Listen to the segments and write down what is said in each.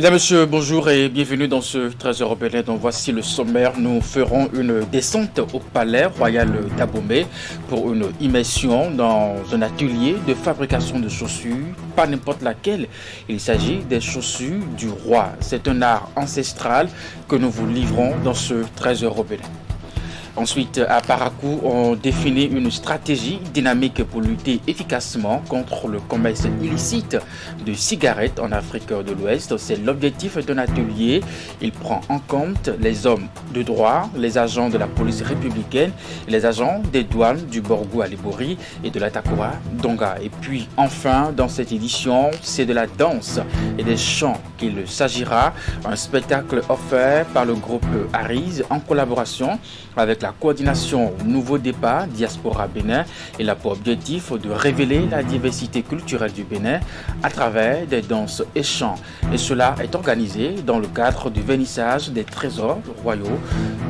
Mesdames, Messieurs, bonjour et bienvenue dans ce 13 européen. Donc voici le sommaire. Nous ferons une descente au palais royal d'Abomey pour une immersion dans un atelier de fabrication de chaussures, pas n'importe laquelle. Il s'agit des chaussures du roi. C'est un art ancestral que nous vous livrons dans ce 13 européen. Ensuite, à Parakou, on définit une stratégie dynamique pour lutter efficacement contre le commerce illicite de cigarettes en Afrique de l'Ouest. C'est l'objectif d'un atelier. Il prend en compte les hommes de droit, les agents de la police républicaine, les agents des douanes du Borgou à Libori et de la Takura Donga. Et puis enfin, dans cette édition, c'est de la danse et des chants qu'il s'agira. Un spectacle offert par le groupe Ariz en collaboration avec la coordination Nouveau Départ Diaspora Bénin. Il a pour objectif de révéler la diversité culturelle du Bénin à travers des danses et chants. Et cela est organisé dans le cadre du vernissage des trésors royaux.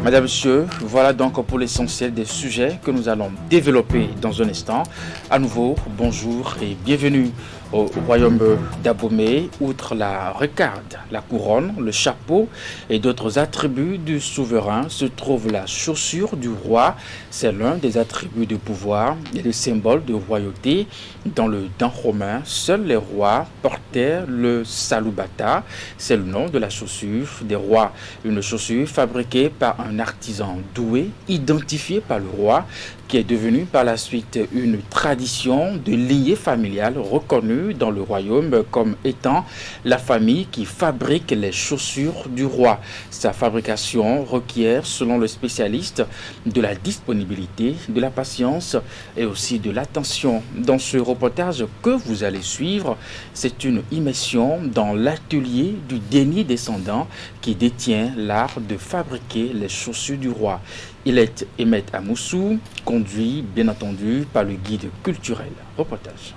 Madame, Monsieur, voilà donc pour l'essentiel des sujets que nous allons développer dans un instant. À nouveau, bonjour et bienvenue au royaume d'Abomey. Outre la récarde, la couronne, le chapeau et d'autres attributs du souverain se trouve la chaussure du roi. C'est l'un des attributs de pouvoir et le symbole de royauté. Dans le temps romain, seuls les rois portaient le salubata. C'est le nom de la chaussure des rois. Une chaussure fabriquée par un artisan doué, identifié par le roi, qui est devenue par la suite une tradition de lignée familiale reconnue dans le royaume comme étant la famille qui fabrique les chaussures du roi. Sa fabrication requiert, selon le spécialiste, de la disponibilité, de la patience et aussi de l'attention. Dans ce reportage que vous allez suivre, c'est une immersion dans l'atelier du dernier descendant qui détient l'art de fabriquer les chaussures du roi. Il est Emet Amoussou, conduit bien entendu par le guide culturel. Reportage.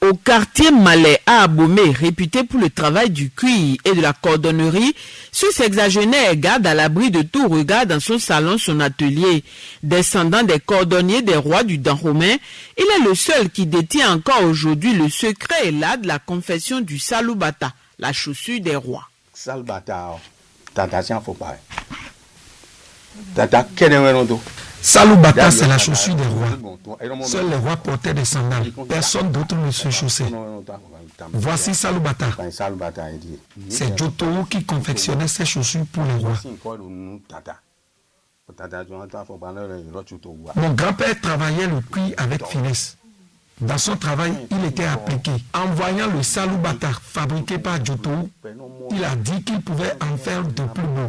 Au quartier Malais à Abomey, réputé pour le travail du cuir et de la cordonnerie, ce sexagénaire garde à l'abri de tout regard dans son salon son atelier. Descendant des cordonniers des rois du Dahomey, il est le seul qui détient encore aujourd'hui le secret et l'art de la confection du salubata, la chaussure des rois. Salubata, Salubata, c'est la chaussure des rois. Seuls les rois portaient des sandales. Personne d'autre ne se chaussait. Voici Salubata. C'est Jotoro qui confectionnait ces chaussures pour les rois. Mon grand-père travaillait le cuir avec finesse. Dans son travail, il était appliqué. En voyant le salubata fabriqué par Jotoro, il a dit qu'il pouvait en faire de plus beau.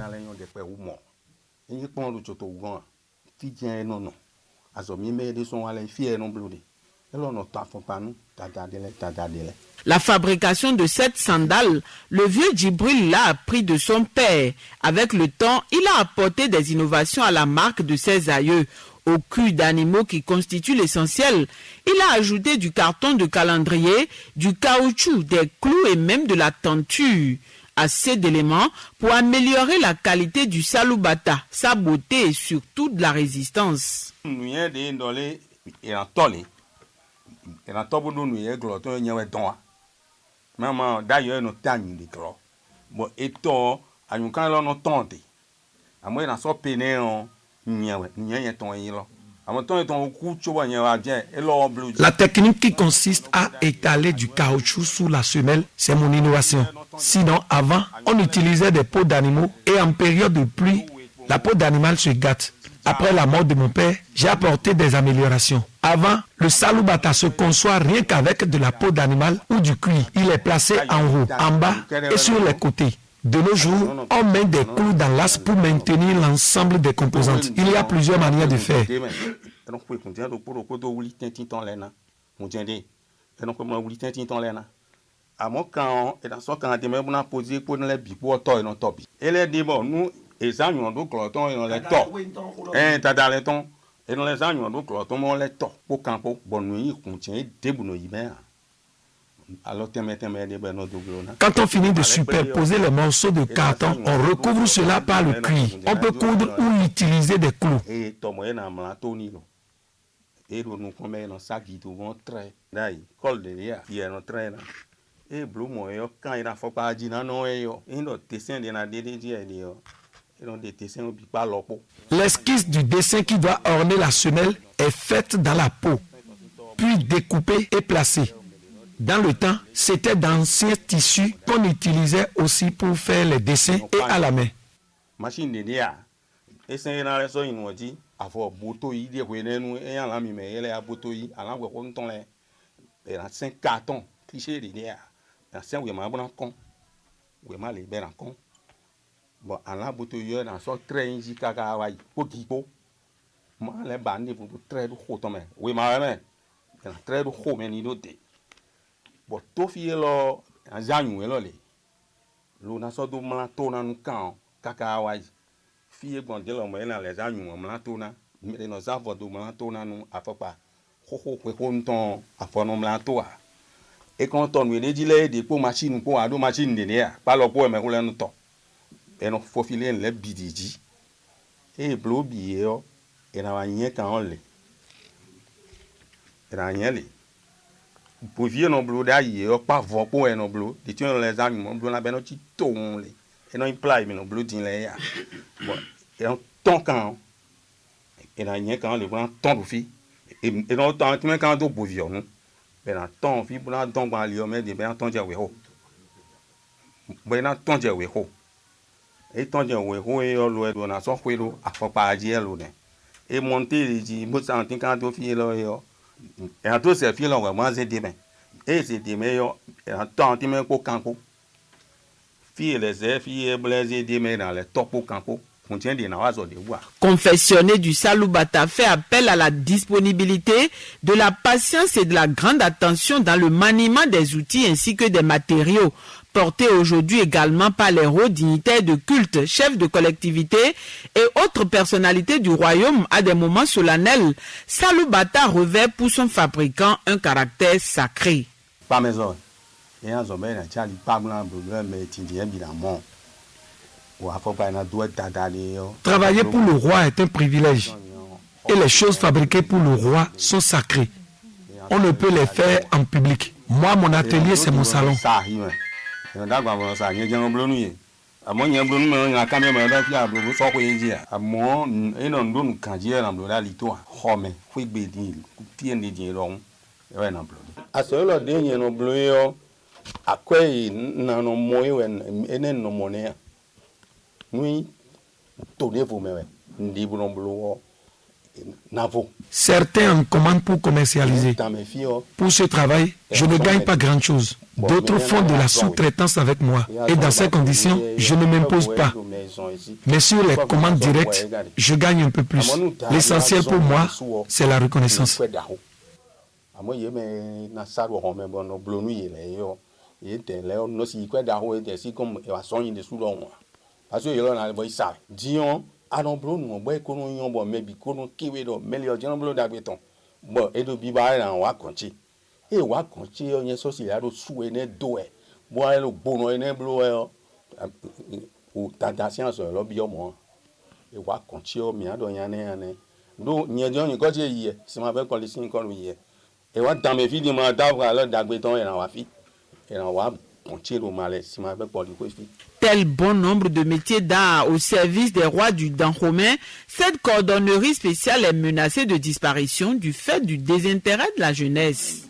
La fabrication de cette sandale, le vieux Djibril l'a appris de son père. Avec le temps, il a apporté des innovations à la marque de ses aïeux. Au cul d'animaux qui constituent l'essentiel, il a ajouté du carton de calendrier, du caoutchouc, des clous et même de la tenture. Assez d'éléments pour améliorer la qualité du salubata, sa beauté et surtout de la résistance. La technique qui consiste à étaler du caoutchouc sous la semelle, c'est mon innovation. Sinon, avant, on utilisait des peaux d'animaux et en période de pluie, la peau d'animal se gâte. Après la mort de mon père, j'ai apporté des améliorations. Avant, le salubata se conçoit rien qu'avec de la peau d'animal ou du cuir. Il est placé en haut, en bas et sur les côtés. De nos jours, on met des clous dans l'as pour maintenir l'ensemble des composantes. Il y a plusieurs manières de faire. Quand on finit de superposer les morceaux de carton, on recouvre cela par le cuir. On peut coudre ou utiliser des clous. Et bleu moi quand il a faut pas dire non yo il no dessin de na dédé yo des dessins au pas lopo. L'esquisse du dessin qui doit orner la semelle est faite dans la peau, puis découpée et placée. Dans le temps, c'était d'anciens tissus qu'on utilisait aussi pour faire les dessins et à la main. Machine de nia et c'est dans les soins nous dit avoir boto yi de wene nous et en la mi mais elle a boto yi en la ko ton les et en 5 cartons cliché de nia en 5 oui ma bon con oui ma les ben con bon en la boto yi dans so train ji kaka wa ko kipo ma les bande pour très haut ton mais oui ma mais très haut mais ni doté bon to fi lo en janyu lo le lo na so do ma to na nu kan kaka wa fille gonde lo mo na les anyu mo la to na mi no za vodo mo la to na nu afopa ho ko nton afono mo la to a e kon ton we di le de po machine po ado machine de ne a pa lo po e me ko le nu to e no fo file le bidiji e blo bi yo e na wa yen kan on le e na yen le po vie no blo da yi yo pa vo po e no blo de ti on les anyu mo blo na be no ti to on le et non imply mais non bleu din là bon et on ton quand et là rien quand le blanc ton fi et non tant que quand do bovion non et là ton fi pour là donc ba lio mais de ben ton jawe ho ben na ton jawe ho et ton jawe ho et lo do na so kwelo afopa aji elo ne et monter dit mo santin quand do fi lo yo et en tout c'est fi lo moi c'est demain et c'est demain yo et en temps tu me ko kan ko Confessionné du Saloubata fait appel à la disponibilité, de la patience et de la grande attention dans le maniement des outils ainsi que des matériaux, portés aujourd'hui également par les hauts dignitaires de culte, chefs de collectivité et autres personnalités du royaume à des moments solennels. Saloubata revêt pour son fabricant un caractère sacré. Pas maison. Et en zombe na chali pas blanc bleu mais tindien bilamon. Travailler pour le roi est un privilège et les choses fabriquées pour le roi sont sacrées. On ne peut les faire en public. Moi, mon atelier, c'est mon salon. Certains en commandent pour commercialiser. Pour ce travail, je ne gagne pas grand-chose. D'autres font de la sous-traitance avec moi. Et dans ces conditions, je ne m'impose pas. Mais sur les commandes directes, je gagne un peu plus. L'essentiel pour moi, c'est la reconnaissance. Anon blo nou boy kono yon bo mebi kono kiwe do melio jeno blo dagbeton bo edo biba na wa konchi e wa konchi yo yen so si ya do suwe ne do e bo a lo bono ne blo e o tentation so lo bi omo e wa konchi yo mi ado yan ne do nyen jo yin ko je yi si ma be ko le sin ko lu yi e wa dan me fi di ma da wa lo dagbeton e na wa fi e na wa konchi lo male si ma be ko li ko fi. Tel bon nombre de métiers au service des rois du Dahomey, cette cordonnerie spéciale est menacée de disparition du fait du désintérêt de la jeunesse.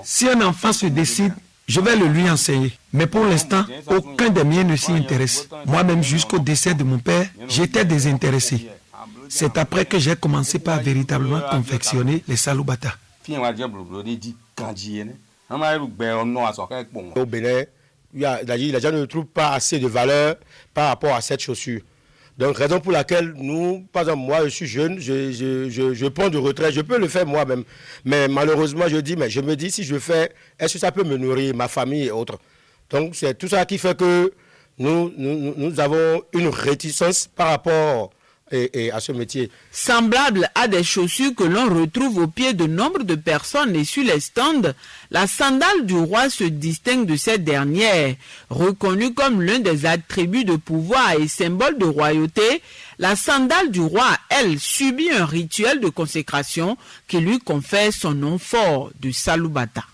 Si un enfant se décide, je vais le lui enseigner. Mais pour l'instant, aucun des miens ne s'y intéresse. Moi-même, jusqu'au décès de mon père, j'étais désintéressé. C'est après que j'ai commencé par véritablement confectionner les Saloubata. Au Bénin, les gens ne trouvent pas assez de valeur par rapport à cette chaussure. Donc, raison pour laquelle nous, par exemple, moi, je suis jeune, je prends du retrait, je peux le faire moi-même. Mais malheureusement, je me dis, si je fais, est-ce que ça peut me nourrir, ma famille et autres? Donc, c'est tout ça qui fait que nous avons une réticence par rapport et à ce métier. Semblable à des chaussures que l'on retrouve au pied de nombre de personnes et sur les stands, la sandale du roi se distingue de cette dernière. Reconnue comme l'un des attributs de pouvoir et symbole de royauté, la sandale du roi, elle, subit un rituel de consécration qui lui confère son nom fort de Salubata.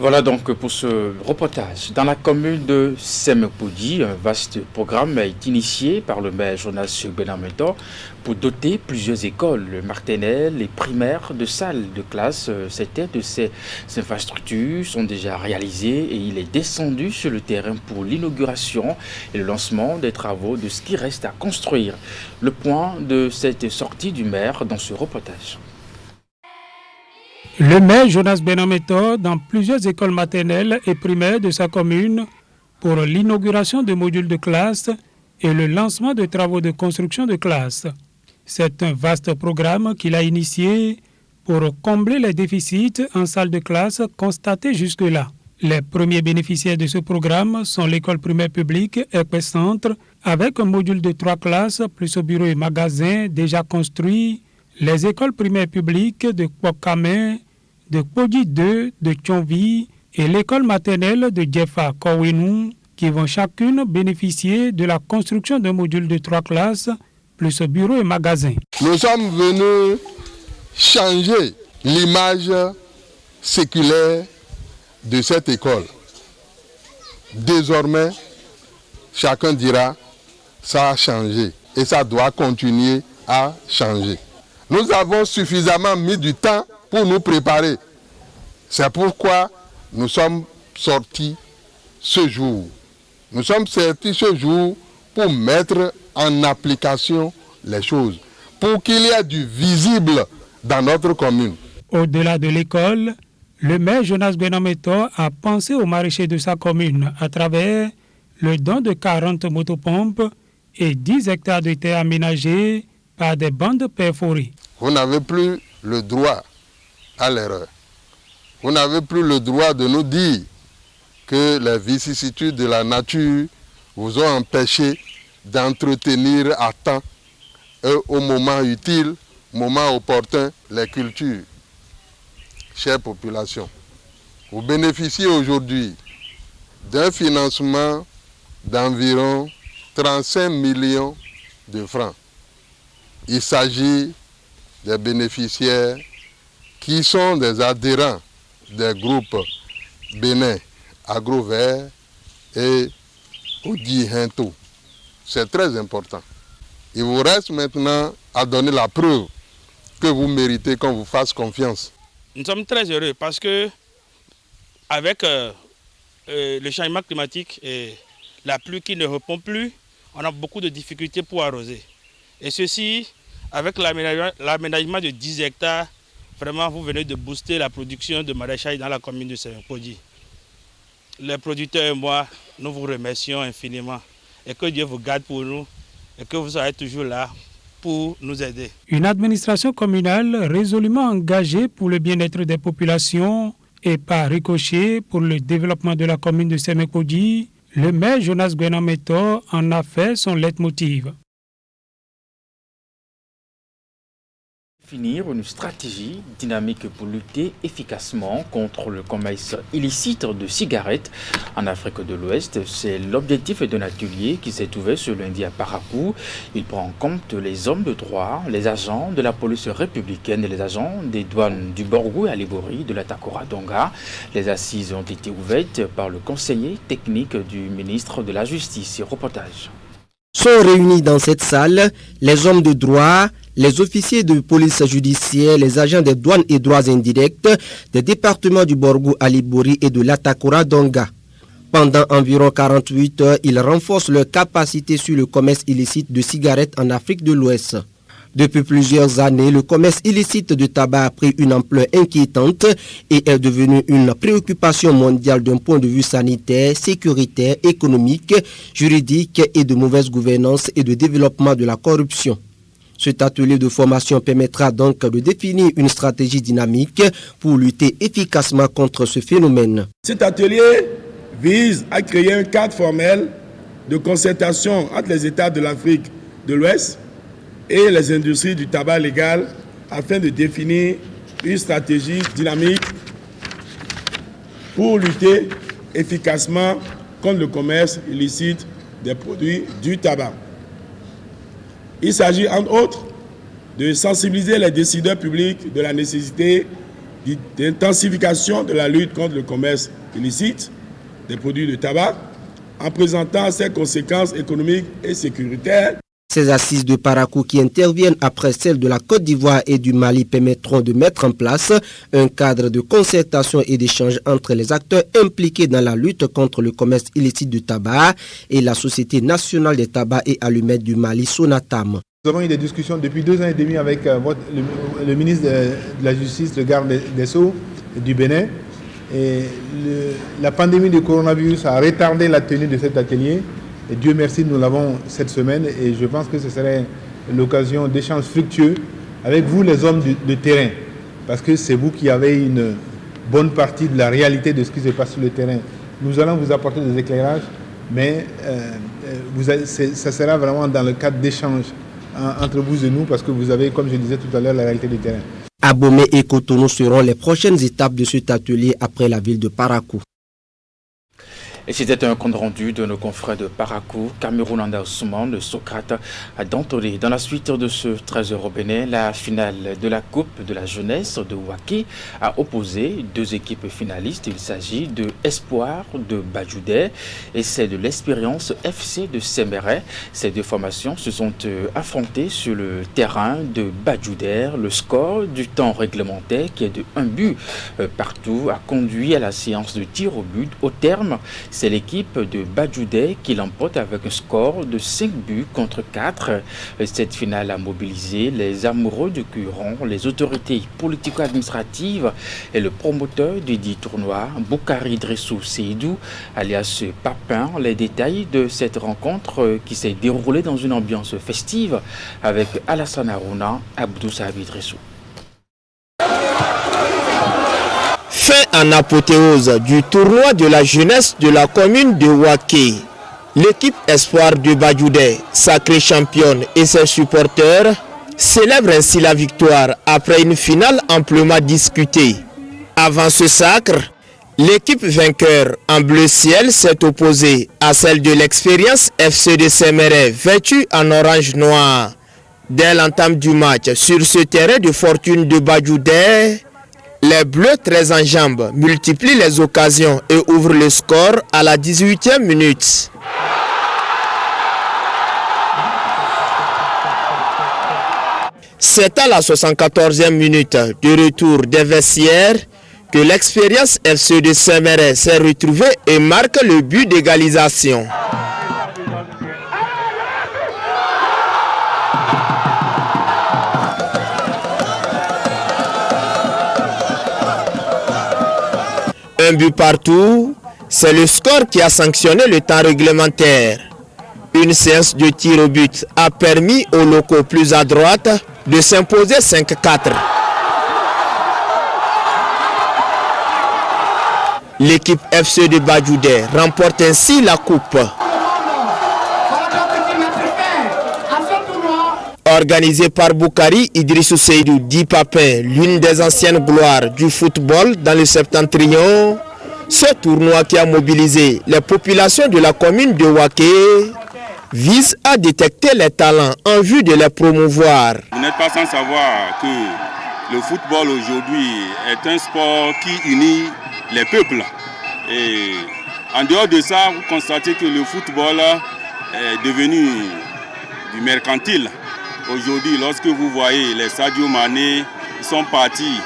Voilà donc pour ce reportage. Dans la commune de Semepodi, un vaste programme est initié par le maire Jonas Benameto pour doter plusieurs écoles maternelles et primaires de salles de classe. Certaines de ces infrastructures sont déjà réalisées et il est descendu sur le terrain pour l'inauguration et le lancement des travaux de ce qui reste à construire. Le point de cette sortie du maire dans ce reportage. Le maire Jonas Benameto dans plusieurs écoles maternelles et primaires de sa commune pour l'inauguration de modules de classe et le lancement de travaux de construction de classe. C'est un vaste programme qu'il a initié pour combler les déficits en salle de classe constatés jusque-là. Les premiers bénéficiaires de ce programme sont l'école primaire publique Ekwe Centre avec un module de 3 classes plus au bureau et magasin déjà construit, les écoles primaires publiques de Kwokame, de Kpodi 2, de Tchonvi et l'école maternelle de Djefa Kowenu qui vont chacune bénéficier de la construction d'un module de 3 classes plus bureau et magasin. Nous sommes venus changer l'image séculaire de cette école. Désormais, chacun dira ça a changé et ça doit continuer à changer. Nous avons suffisamment mis du temps pour nous préparer. C'est pourquoi nous sommes sortis ce jour. Nous sommes sortis ce jour pour mettre en application les choses, pour qu'il y ait du visible dans notre commune. Au-delà de l'école, le maire Jonas Benameto a pensé aux maraîchers de sa commune à travers le don de 40 motopompes et 10 hectares de terre aménagés par des bandes perforées. Vous n'avez plus le droit à l'erreur. Vous n'avez plus le droit de nous dire que les vicissitudes de la nature vous ont empêché d'entretenir à temps et au moment utile, moment opportun, les cultures. Chère population, vous bénéficiez aujourd'hui d'un financement d'environ 35 millions de francs. Il s'agit des bénéficiaires qui sont des adhérents des groupes Bénin, Agrovert et Odi Hento. C'est très important. Il vous reste maintenant à donner la preuve que vous méritez qu'on vous fasse confiance. Nous sommes très heureux parce que avec le changement climatique et la pluie qui ne répond plus, on a beaucoup de difficultés pour arroser. Et ceci, avec l'aménagement de 10 hectares, vraiment vous venez de booster la production de maraîchage dans la commune de Semepodi. Les producteurs et moi, nous vous remercions infiniment. Et que Dieu vous garde pour nous et que vous soyez toujours là pour nous aider. Une administration communale résolument engagée pour le bien-être des populations et par ricochet pour le développement de la commune de Semepodi, le maire Jonas Benameto en a fait son leitmotiv. Définir une stratégie dynamique pour lutter efficacement contre le commerce illicite de cigarettes en Afrique de l'Ouest. C'est l'objectif d'un atelier qui s'est ouvert ce lundi à Parapou. Il prend en compte les hommes de droit, les agents de la police républicaine et les agents des douanes du Borgou et Alibori de la Takora Donga. Les assises ont été ouvertes par le conseiller technique du ministre de la Justice. Reportage. Sont réunis dans cette salle les hommes de droit, les officiers de police judiciaire, les agents des douanes et droits indirects des départements du Borgou, Alibori et de l'Atakora Donga. Pendant environ 48 heures, ils renforcent leur capacité sur le commerce illicite de cigarettes en Afrique de l'Ouest. Depuis plusieurs années, le commerce illicite de tabac a pris une ampleur inquiétante et est devenu une préoccupation mondiale d'un point de vue sanitaire, sécuritaire, économique, juridique et de mauvaise gouvernance et de développement de la corruption. Cet atelier de formation permettra donc de définir une stratégie dynamique pour lutter efficacement contre ce phénomène. Cet atelier vise à créer un cadre formel de concertation entre les États de l'Afrique de l'Ouest et les industries du tabac légal afin de définir une stratégie dynamique pour lutter efficacement contre le commerce illicite des produits du tabac. Il s'agit entre autres de sensibiliser les décideurs publics de la nécessité d'intensification de la lutte contre le commerce illicite des produits de tabac en présentant ses conséquences économiques et sécuritaires. Ces assises de Parakou qui interviennent après celles de la Côte d'Ivoire et du Mali permettront de mettre en place un cadre de concertation et d'échange entre les acteurs impliqués dans la lutte contre le commerce illicite du tabac et la Société nationale des tabacs et allumettes du Mali, Sonatam. Nous avons eu des discussions depuis 2 ans et demi avec le ministre de la Justice, le garde des Sceaux du Bénin. Et la pandémie du coronavirus a retardé la tenue de cet atelier. Et Dieu merci, nous l'avons cette semaine et je pense que ce serait l'occasion d'échanges fructueux avec vous les hommes de terrain. Parce que c'est vous qui avez une bonne partie de la réalité de ce qui se passe sur le terrain. Nous allons vous apporter des éclairages, mais ça sera vraiment dans le cadre d'échanges entre vous et nous parce que vous avez, comme je disais tout à l'heure, la réalité du terrain. Abomey et Cotonou seront les prochaines étapes de cet atelier après la ville de Parakou. Et c'était un compte rendu de nos confrères de Parakou, Cameroun Anda Ousmane, de Socrate à Dantolé. Dans la suite de ce 13 au Bénin, la finale de la Coupe de la jeunesse de Waké a opposé 2 équipes finalistes. Il s'agit de Espoir de Badjoudé et c'est de l'Espérance FC de Séméret. Ces 2 formations se sont affrontées sur le terrain de Badjoudé. Le score du temps réglementaire, qui est de 1 but partout, a conduit à la séance de tir au but. Au terme, c'est l'équipe de Badjoudé qui l'emporte avec un score de 5 buts contre 4. Cette finale a mobilisé les amoureux du Curon, les autorités politico-administratives et le promoteur du dit tournoi, Boukari Dressou Seydou, alias Papin. Les détails de cette rencontre qui s'est déroulée dans une ambiance festive avec Alassane Harouna, Abdou Sahabi Dressou. Fin en apothéose du tournoi de la jeunesse de la commune de Waké. L'équipe Espoir de Badjoudé, sacrée championne, et ses supporters célèbrent ainsi la victoire après une finale amplement discutée. Avant ce sacre, l'équipe vainqueur en bleu ciel s'est opposée à celle de l'Expérience FC de Séméret, vêtue en orange noir. Dès l'entame du match, sur ce terrain de fortune de Badjoudé, les Bleus très en jambes multiplient les occasions et ouvrent le score à la 18e minute. C'est à la 74e minute de retour des vestiaires que l'Expérience FC de Séméret s'est retrouvée et marque le but d'égalisation. Un but partout, c'est le score qui a sanctionné le temps réglementaire. Une séance de tir au but a permis aux locaux plus à droite de s'imposer 5-4. L'équipe FC de Badjoudé remporte ainsi la coupe. Organisé par Boukari Idrissou Seydou dit Papin, l'une des anciennes gloires du football dans le Septentrion, ce tournoi qui a mobilisé les populations de la commune de Waké vise à détecter les talents en vue de les promouvoir. Vous n'êtes pas sans savoir que le football aujourd'hui est un sport qui unit les peuples. Et en dehors de ça, vous constatez que le football est devenu du mercantile. Aujourd'hui, lorsque vous voyez les Sadio Mané, ils sont partis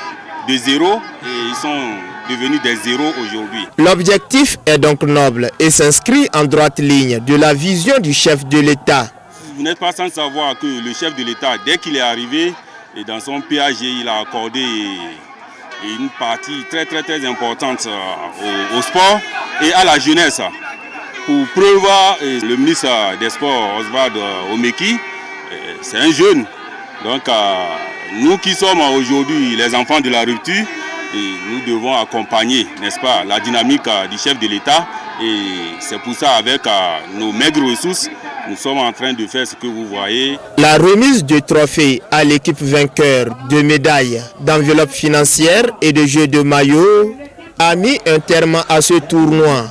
de zéro et ils sont devenus des zéros aujourd'hui. L'objectif est donc noble et s'inscrit en droite ligne de la vision du chef de l'État. Vous n'êtes pas sans savoir que le chef de l'État, dès qu'il est arrivé, et dans son PAG, il a accordé une partie très importante au sport et à la jeunesse. Pour preuve, le ministre des Sports, Oswald Omeki, c'est un jeune. Donc nous qui sommes aujourd'hui les enfants de la rupture, nous devons accompagner, n'est-ce pas, la dynamique du chef de l'État Et c'est pour ça, avec nos maigres ressources, nous sommes en train de faire ce que vous voyez. La remise de trophées à l'équipe vainqueur, de médailles, d'enveloppes financières et de jeux de maillots a mis un terme à ce tournoi.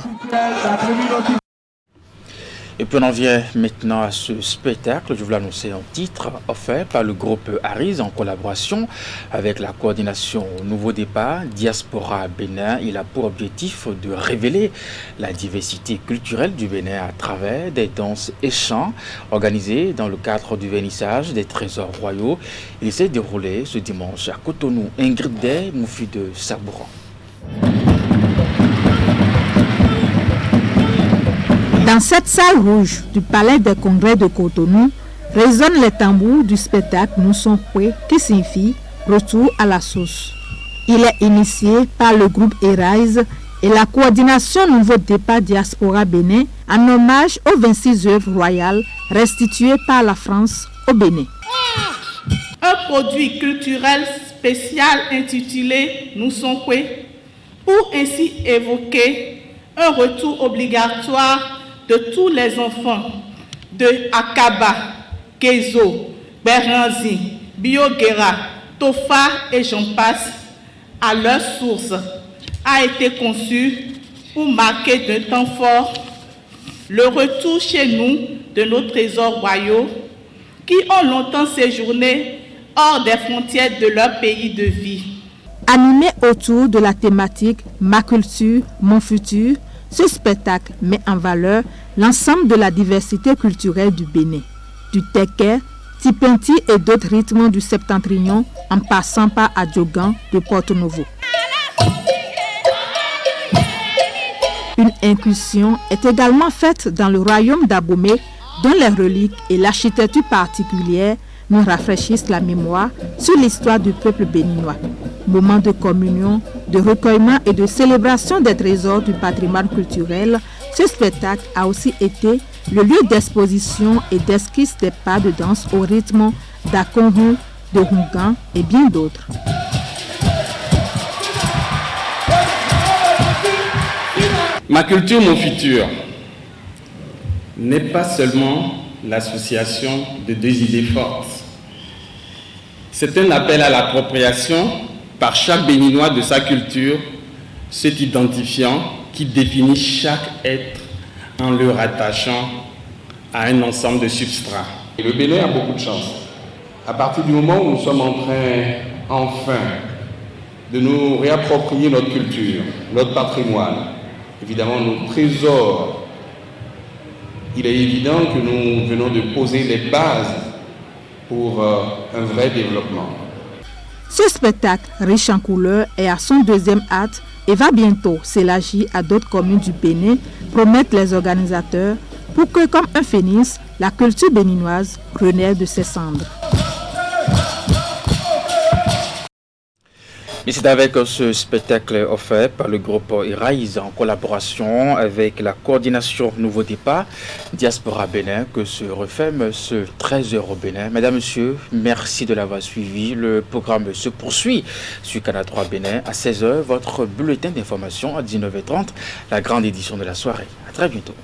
Et puis on en vient maintenant à ce spectacle, je vous l'annonçais en titre, offert par le groupe Arise en collaboration avec la coordination Nouveau Départ, Diaspora Bénin. Il a pour objectif de révéler la diversité culturelle du Bénin à travers des danses et chants organisés dans le cadre du vernissage des trésors royaux. Il s'est déroulé ce dimanche à Cotonou. Ingrid Day, Moufi de Sabouran. Dans cette salle rouge du Palais des Congrès de Cotonou, résonnent les tambours du spectacle Nussonkwe qui signifie retour à la source. Il est initié par le groupe Arise et la coordination Nouveau Départ Diaspora Bénin en hommage aux 26 œuvres royales restituées par la France au Bénin. Un produit culturel spécial intitulé Nussonkwe pour ainsi évoquer un retour obligatoire de tous les enfants de Akaba, Kezo, Beranzi, Biogera, Tofa et j'en passe à leur source a été conçu pour marquer d'un temps fort le retour chez nous de nos trésors royaux qui ont longtemps séjourné hors des frontières de leur pays de vie. Animé autour de la thématique « Ma culture, mon futur », ce spectacle met en valeur l'ensemble de la diversité culturelle du Bénin, du Téké, Tipinti et d'autres rythmes du septentrion en passant par Adjogan de Porto-Novo. Une incursion est également faite dans le royaume d'Abomey dont les reliques et l'architecture particulière nous rafraîchissent la mémoire sur l'histoire du peuple béninois. Moment de communion, de recueillement et de célébration des trésors du patrimoine culturel, ce spectacle a aussi été le lieu d'exposition et d'esquisse des pas de danse au rythme d'Akonhu, de Hungan et bien d'autres. Ma culture, mon futur n'est pas seulement l'association de deux idées fortes. C'est un appel à l'appropriation par chaque Béninois de sa culture, cet identifiant qui définit chaque être en le rattachant à un ensemble de substrats. Et le Bénin a beaucoup de chance. À partir du moment où nous sommes en train, enfin, de nous réapproprier notre culture, notre patrimoine, évidemment nos trésors, il est évident que nous venons de poser les bases pour un vrai développement. Ce spectacle, riche en couleurs, est à son deuxième acte et va bientôt s'élargir à d'autres communes du Bénin, promettent les organisateurs, pour que, comme un phénix, la culture béninoise renaisse de ses cendres. Et c'est avec ce spectacle offert par le groupe Arise en collaboration avec la coordination Nouveau Départ Diaspora Bénin que se referme ce 13h au Bénin. Mesdames, Messieurs, merci de l'avoir suivi. Le programme se poursuit sur Canal 3 Bénin à 16h. Votre bulletin d'information à 19h30, la grande édition de la soirée. À très bientôt.